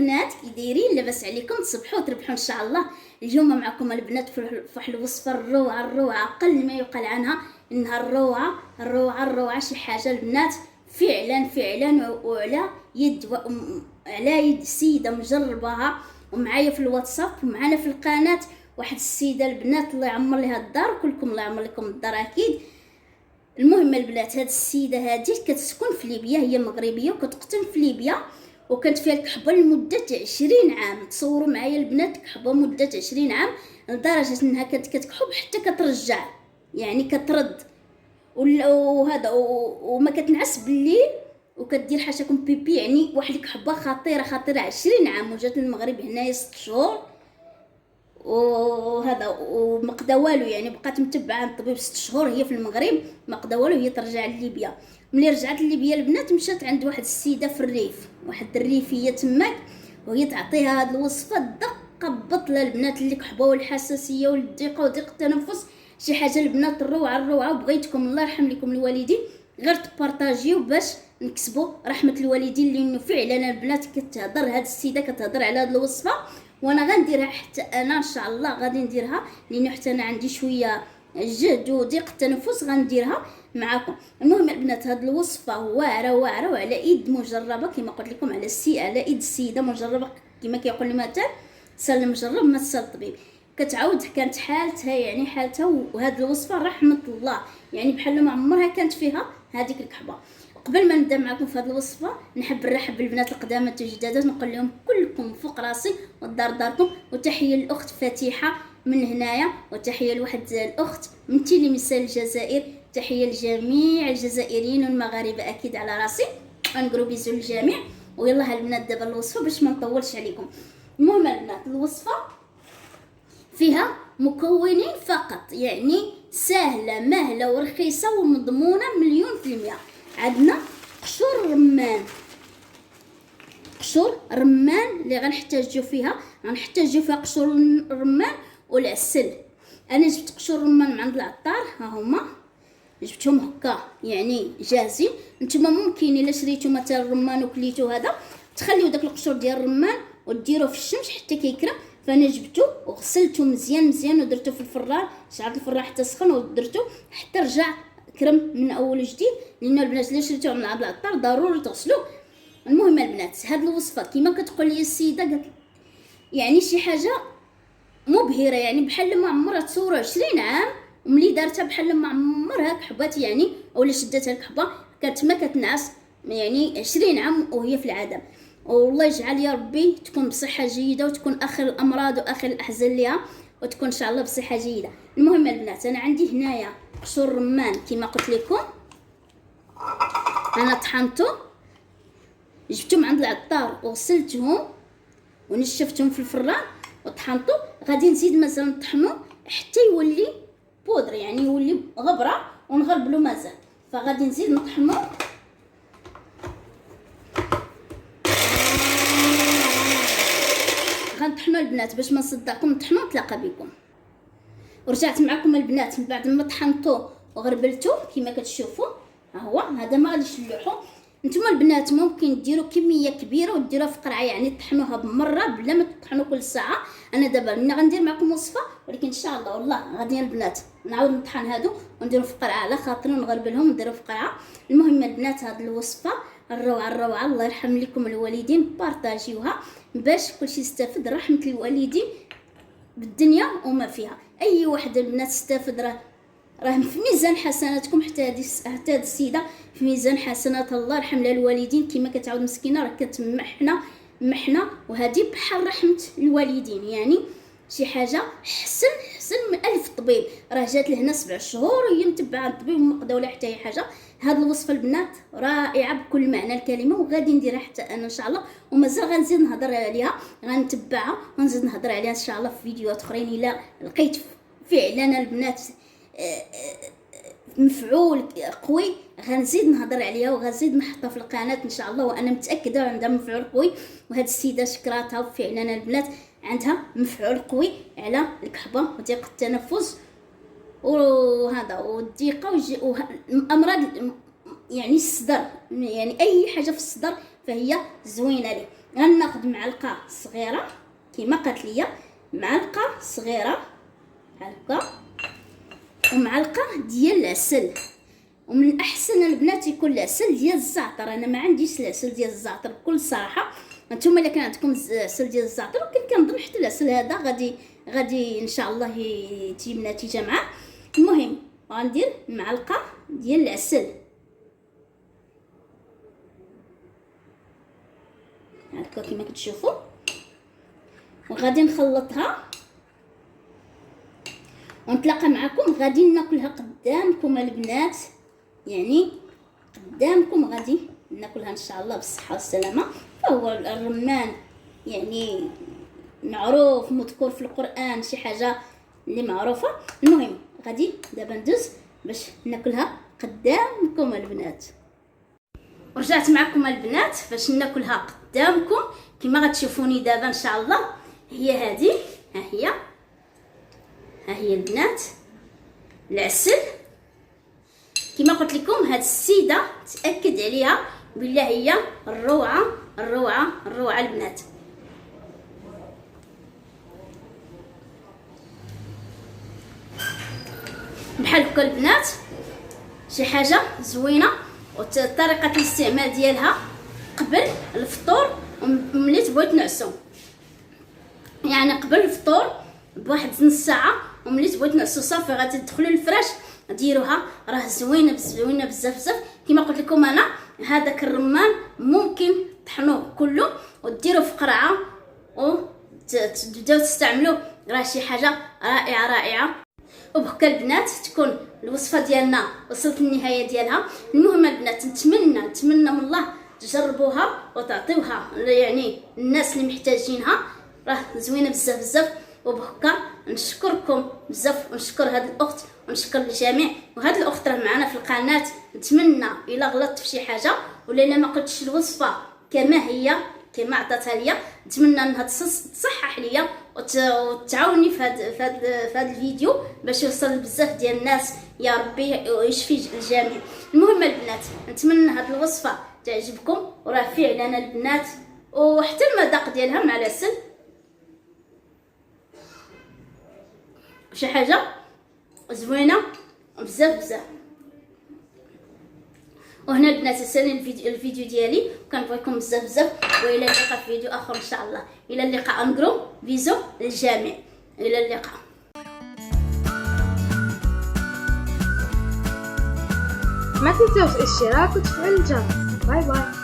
البنات كي دايرين؟ لاباس عليكم؟ تصبحوا وتربحوا ان شاء الله. اليوم معكم البنات في واحد الوصفه الروعه اقل ما يقال عنها انها الروعه شي حاجه البنات فعلا وعلى يد السيده مجرباها، ومعايا في الواتساب ومعنا في القناه واحد السيده البنات الله يعمر لها الدار، كلكم الله يعمر لكم الدار اكيد. المهم البنات هاد السيده هادي كتسكن في ليبيا، هي مغربيه وكتقطن في ليبيا، وكانت فيها الكحبه لمده 20 عام. تصوروا معايا البنات كحبه مده 20 عام لدرجه انها كانت كتكحب حتى كترجع، يعني كترد وهذا وما كتنعس بالليل وكدير حاشاكم بيبي، يعني واحد الكحبه خطيره 20 عام. وجات للمغرب هنايا 6 شهور وهذا ومقدا والو، يعني بقات متبعه عند الطبيب 6 شهور هي في المغرب مقدا والو، هي ترجع لليبيا. ملي رجعت لليبيا البنات مشات عند واحد السيده في الريف، واحد الريفيه تماك، وهي تعطيها هاد الوصفه دقه بطله البنات اللي كحبه والحساسيه والضيقه وضيق التنفس، شي حاجه البنات الروعه. وبغيتكم الله يرحم لكم الوالدين غير تبارطاجيو باش نكسبوا رحمه الوالدين، لانه فعلا البنات كتهضر هاد السيده كتهضر على هاد الوصفه، وانا غنديرها حتى انا ان شاء الله غادي نديرها، لانه حتى انا عندي شويه جهد وضيق التنفس غنديرها معكم. المهم البنات هاد الوصفه واعره وعلى ايد مجربه كما قلت لكم، على ايد السيده مجربه كما كيقول المثل سال المجرب ما سال الطبيب. كتعاود كانت حالتها وهاد الوصفه رحمه الله، يعني بحال ما عمرها كانت فيها هذيك الكحبه. قبل ما نبدا معكم في هذه الوصفه نحب نرحب بالبنات القدامات والجدادات، نقول لهم كلكم فوق راسي والدار داركم، وتحيه للاخت فاتحه من هنايا، وتحيه لواحد الاخت من تيليميسال الجزائر، تحيه لجميع الجزائريين والمغاربه اكيد على راسي، نقولوا بيزو للجميع. ويلا البنات دابا الوصفه باش ما نطولش عليكم. المهم البنات الوصفه فيها مكونين فقط، يعني سهله مهله ورخيصه ومضمونه 100%. عندنا قشور رمان اللي غنحتاجو فيها قشور الرمان والعسل. انا جبت قشور الرمان من عند العطار، ها هما جبتهم هكا يعني جاهزين. نتوما ممكن الا شريتو مثلا الرمان وكليتو هذا تخليو داك القشور ديال الرمان وديروه في الشمس حتى كيكرم. فانا جبتو وغسلته مزيان ودرتو في الفران، شعلت الفران حتى سخن ودرتو حتى رجع كرم من اول وجديد، لانه البنات اللي شريتوه من عند العطار ضروري تغسلوه. المهم البنات هاد الوصفه كما كتقول لي السيده قالت يعني شي حاجه مبهره، يعني بحال ما عمرها تصور 20 عام، وملي دارتها بحال ما عمرها كحبات يعني، اولا شداتها الكحبه كانت ما كتنعس يعني 20 عام وهي في العدم. والله يجعل يا ربي تكون بصحه جيده وتكون اخر الامراض واخر الاحزان ليها، وتكون ان شاء الله بصحه جيده. المهم البنات انا عندي هنايا قشور الرمان كما قلت لكم، انا طحنته جبتهم عند العطار وغسلتهم ونشفتهم في الفران وطحنته. غادي نزيد مازال نطحنو حتى يولي بودر، يعني يولي غبره ونغربلو مازال، فغادي نزيد نطحنو. غنطحنو البنات باش ما نصدعكم، نطحنو نتلاقى بكم. ورجعت معكم البنات من بعد ما طحنتو وغربلتو كما كتشوفوا، ها هو هذا ما غاديش نلوحو. نتوما البنات ممكن ديروا كميه كبيره وديروها في قرعه، يعني طحنوها بمره بلا ما تطحنوا كل ساعه. انا دابا غندير معكم وصفه، ولكن ان شاء الله والله غادي البنات نعاود نطحن هادو ونديرو في قرعه على خاطري ونغربلهم ونديرو في قرعه. المهم البنات هاد الوصفه الروعه الله يرحم لكم الوالدين، بارطاجيوها باش كلشي يستافد، رحمه الوالدين بالدنيا وما فيها. اي واحد البنات استافد راه في ميزان حسناتكم، حتى هاد السيده في ميزان حسنات الله يرحم لها الوالدين. كما كتعاود مسكينه راه كتمحنا وهذه بحال رحمه الوالدين، يعني شي حاجه حسن من 1000 طبيب. راه جات لهنا 7 شهور وهي متبعه الطبيب وما قداو لها حتى اي حاجه. هاد الوصفه البنات رائعه بكل معنى الكلمه، وغادي نديرها حتى انا ان شاء الله، ومازال غنزيد نهضر عليها، غنتبعها ونزيد نهضر عليها ان شاء الله في فيديوهات اخرين الا لقيت فعلا البنات مفعول قوي غنزيد نهضر عليها وغنزيد نحطها في القناه ان شاء الله، وانا متاكده عندها مفعول قوي. وهاد السيده شكراتها فعلا البنات عندها مفعول قوي على الكحبه وضيق التنفس وهذا والضيقه وامراض يعني الصدر، يعني اي حاجه في الصدر فهي زوينه ليه. غناخد معلقه صغيره كيما قالت ليا، معلقه صغيره هكا، ومعلقه ديال العسل. ومن احسن البنات يكون العسل ديال الزعتر. انا ما عنديش العسل ديال الزعتر بكل صراحه، نتوما الا كان عندكم العسل ديال الزعتر، ولكن كنظن حتى العسل هذا غادي ان شاء الله تجيب نتيجه معاه. المهم غندير معلقه ديال العسل هكا كما كتشوفوا، وغادي نخلطها ونتلاقى معكم. غادي ناكلها قدامكم البنات، يعني قدامكم غادي ناكلها ان شاء الله بالصحه والسلامه. فهو الرمان يعني معروف مذكور في القران، شي حاجه اللي معروفه. المهم غادي دابا ندوز باش ناكلها قدامكم البنات. ورجعت معكم البنات باش ناكلها قدامكم كما غتشوفوني دابا ان شاء الله. هي هذه، ها هي البنات العسل كما قلت لكم. هاد السيده تاكد عليها بالله هي الروعه الروعه الروعه البنات. بحال هكا البنات، شي حاجه زوينه. وطريقه الاستعمال ديالها قبل الفطور ملي تبغيو تنعسوا، يعني قبل الفطور بواحد نص ساعه، وملي تبغيو تنعسوا صافي غادي تدخلوا للفراش ديروها. راه زوينه زوينه بزاف بزاف. كما قلت لكم انا هذاك الرمان ممكن طحنوه كله وديروه في قرعه وتبداو تستعملوه، راه شي حاجه رائعه رائعه. وبهكا البنات تكون الوصفه ديالنا وصلت للنهايه ديالها. المهم البنات نتمنى من الله تجربوها وتعطيوها يعني الناس اللي محتاجينها، راه زوينه بزاف بزاف. وبهكا نشكركم بزاف، ونشكر هاد الاخت ونشكر الجميع. وهاد الاخت راه معنا في القناه. نتمنى الا غلطت في شي حاجه ولا الا ما قلتش الوصفه كما هي كما عطاتها ليا، نتمنى انها تصحح ليا وتعاوني في هذا الفيديو باش يوصل بزاف ديال الناس، يا ربي ويشفي الجميع. المهم البنات نتمنى هذه الوصفه تعجبكم، وراه فعلا البنات وحتى المذاق ديالها مع العسل شي حاجه زوينه بزاف بزاف. وهنا البنات سالي الفيديو ديالي، كنبغيكم بزاف بزاف، والى اللقاء في فيديو اخر ان شاء الله. الى اللقاء، انكرو بيزو للجميع، الى اللقاء. ما تنسوش الاشتراك وتفعيل الجرس. باي باي.